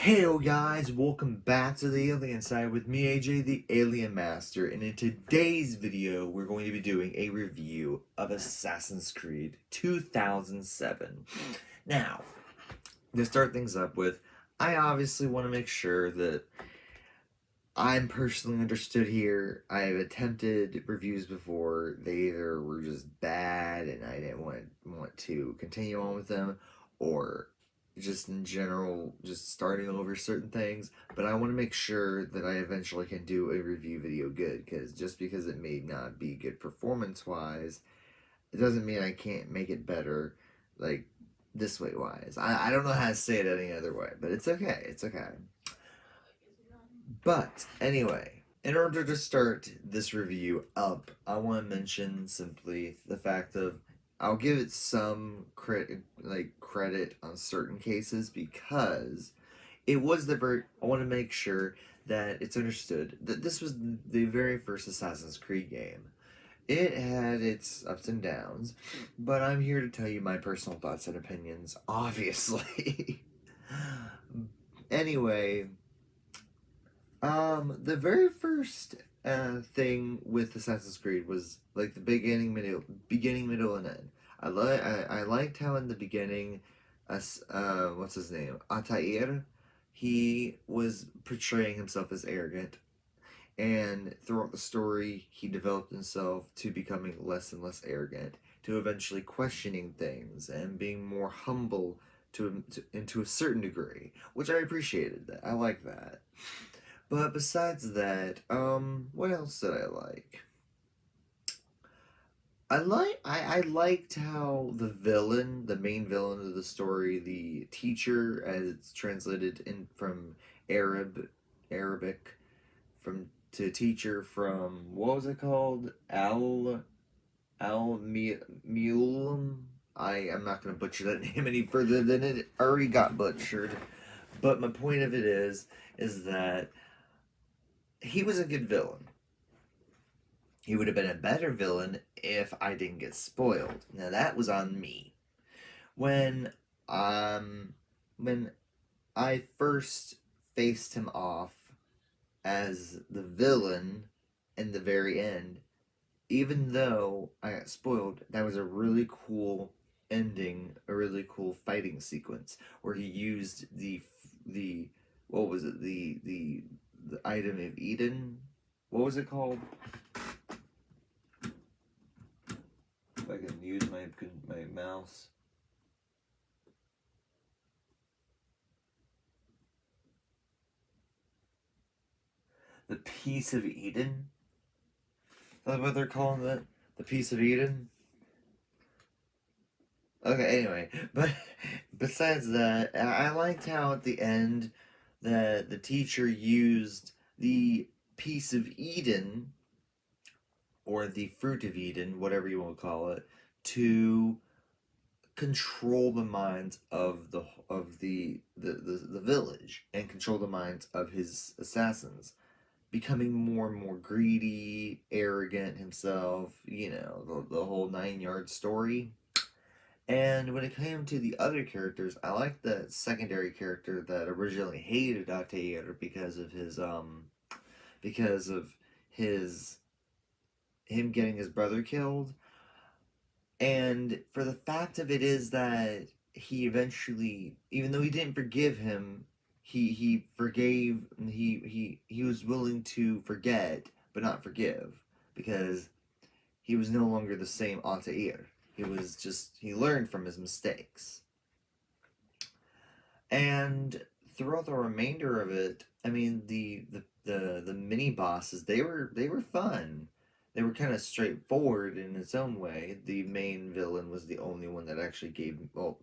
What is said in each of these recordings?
Hey guys, welcome back to the Alien Side with me, AJ, the Alien Master, and in today's video, we're going to be doing a review of Assassin's Creed 2007. Now, to start things up with, I obviously want to make sure that I'm personally understood here. I have attempted reviews before. They either were just bad and I didn't want to continue on with them, or just in general, just starting over certain things. But I want to make sure that I eventually can do a review video good, because just because it may not be good performance wise, it doesn't mean I can't make it better, like this way wise. I don't know how to say it any other way, but it's okay. It's okay. But anyway, in order to start this review up, I want to mention simply the fact of I'll give it some credit on certain cases, because it was the very I want to make sure that it's understood that this was the very first Assassin's Creed game. It had its ups and downs, but I'm here to tell you my personal thoughts and opinions, obviously. Anyway, the very first thing with Assassin's Creed was like the beginning, middle, and end. I liked how in the beginning, what's his name, Altair, he was portraying himself as arrogant, and throughout the story, he developed himself to becoming less and less arrogant, to eventually questioning things and being more humble and to a certain degree, which I appreciated. That I like that. But besides that, what else did I like? I liked how the main villain of the story, the teacher, as it's translated in from Arabic, from to teacher from what was it called? Mulum. I am not gonna butcher that name any further than it already got butchered. But my point of it is that he was a good villain. He would have been a better villain if I didn't get spoiled. Now that was on me. When um when I first faced him off as the villain in the very end, even though I got spoiled, that was a really cool ending, a really cool fighting sequence where he used the what was it, the item of Eden. What was it called? If I can use my mouse. The Piece of Eden? Is that what they're calling it? The Piece of Eden? Okay, anyway. But besides that, I liked how at the end that the teacher used the Piece of Eden, or the Fruit of Eden, whatever you want to call it, to control the minds of the village and control the minds of his assassins, becoming more and more greedy, arrogant himself, the whole 9 yard story. And when it came to the other characters, I liked the secondary character that originally hated Altair because of his him getting his brother killed. And for the fact of it is that he eventually, even though he didn't forgive him, he forgave. He was willing to forget, but not forgive, because he was no longer the same Altair. He learned from his mistakes. And throughout the remainder of it, I mean, the mini bosses, they were fun. They were kind of straightforward in its own way. The main villain was the only one that actually gave, well,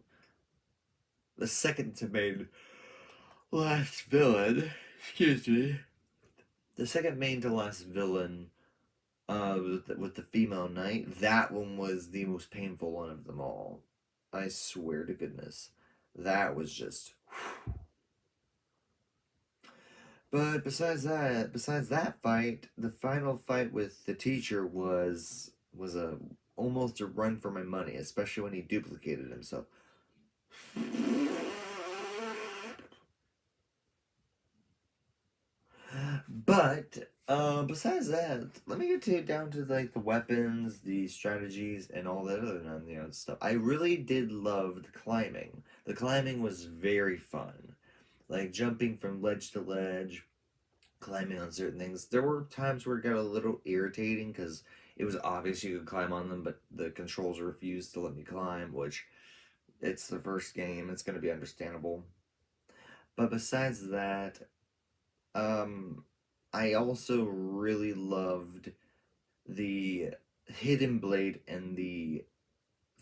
the second to main last villain. Excuse me. The second main to last villain, with the female knight. That one was the most painful one of them all. I swear to goodness, that was just. But besides that fight, the final fight with the teacher was a almost a run for my money, especially when he duplicated himself. But besides that, let me get down to like the weapons, the strategies, and all that other stuff. I really did love the climbing. The climbing was very fun, like jumping from ledge to ledge, climbing on certain things. There were times where it got a little irritating because it was obvious you could climb on them, but the controls refused to let me climb, which it's the first game, it's going to be understandable. But besides that, I also really loved the hidden blade and the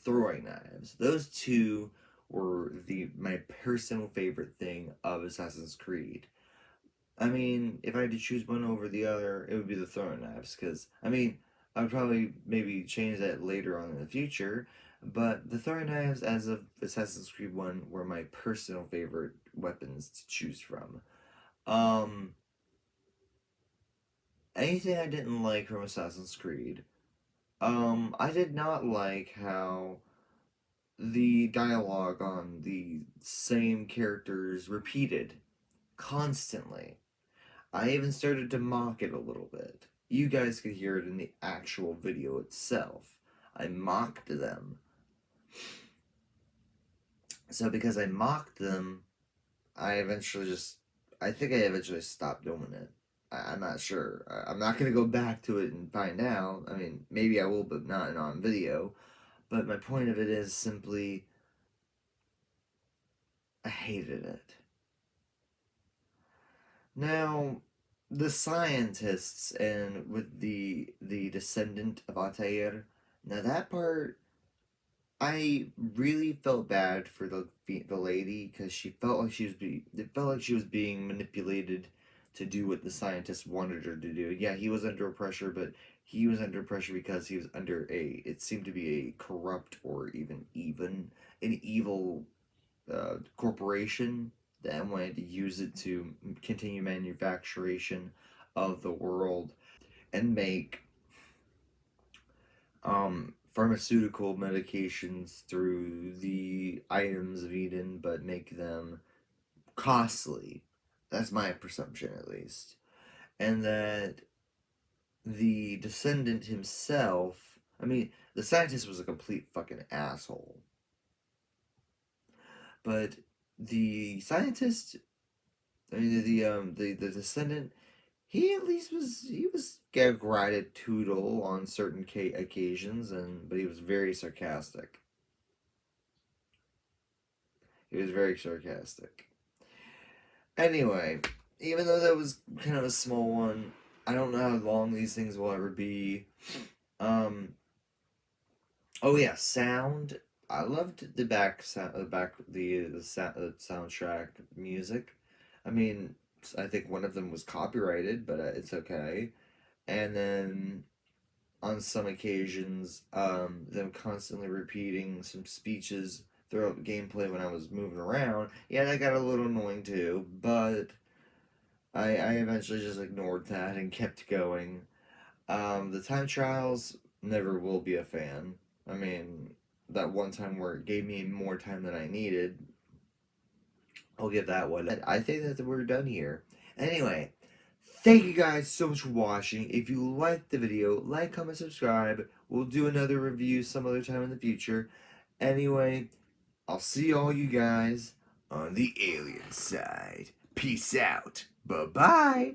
throwing knives. Those two were my personal favorite thing of Assassin's Creed. I mean, if I had to choose one over the other, it would be the throwing knives. Because, I mean, I would probably maybe change that later on in the future. But the throwing knives, as of Assassin's Creed 1, were my personal favorite weapons to choose from. Um, Anything I didn't like from Assassin's Creed. I did not like how the dialogue on the same characters repeated constantly. I even started to mock it a little bit. You guys could hear it in the actual video itself. I mocked them. So because I mocked them, I think I eventually stopped doing it. I'm not sure. I'm not going to go back to it and find out. I mean, maybe I will, but not on video. But my point of it is simply, I hated it. Now, the scientists and with the descendant of Altair, now that part, I really felt bad for the lady because she felt like it felt like she was being manipulated to do what the scientists wanted her to do. Yeah, he was under pressure, but he was under pressure because he was under it seemed to be a corrupt or even an evil corporation that wanted to use it to continue manufacturation of the world and make pharmaceutical medications through the items of Eden, but make them costly. That's my perception, at least. And that the descendant himself, I mean, the scientist was a complete fucking asshole. But the scientist, I mean, the descendant, he at least was gave gratitude on certain occasions, but he was very sarcastic. He was very sarcastic. Anyway, even though that was kind of a small one, I don't know how long these things will ever be. Oh yeah, sound. I loved the soundtrack music. I mean, I think one of them was copyrighted, but it's okay. And then on some occasions, them constantly repeating some speeches throughout the gameplay when I was moving around. Yeah, that got a little annoying too, but I eventually just ignored that and kept going. The time trials never will be a fan. I mean, that one time where it gave me more time than I needed, I'll give that one. I think that we're done here. Anyway, thank you guys so much for watching. If you liked the video, like, comment, subscribe. We'll do another review some other time in the future. Anyway, I'll see all you guys on the alien side. Peace out. Bye-bye.